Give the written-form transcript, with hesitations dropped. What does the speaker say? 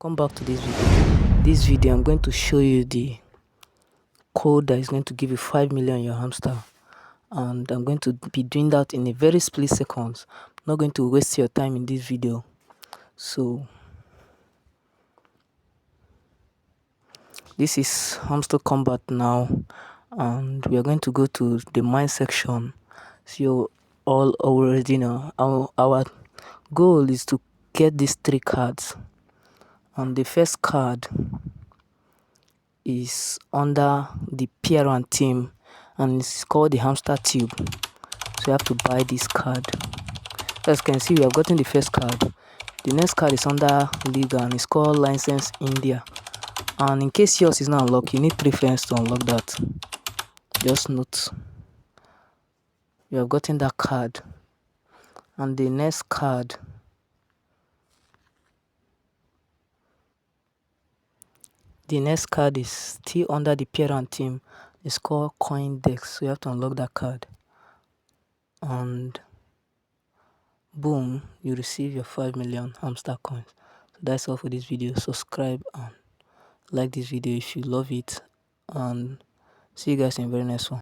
Welcome back to this video. This video I'm going to show you the code that is going to give you 5 million your hamster, and I'm going to be doing that in a very split seconds. I'm not going to waste your time in this video. So this is Hamster Kombat now, and we are going to go to the mine section. So you all already know our goal is to get these 3 cards, and the first card is under the pair and team, and it's called the hamster tube. So you have to buy this card. As you can see, we have gotten the first card. The next card is under league and it's called license India, and in case yours is not unlocked, you need 3 friends to unlock that. Just note you have gotten that card. And the next card is still under the parent team. It's called coin dex, so you have to unlock that card, and boom, you receive your 5 million hamster coins. So that's all for this video. Subscribe and like this video if you love it, and see you guys in the very next one.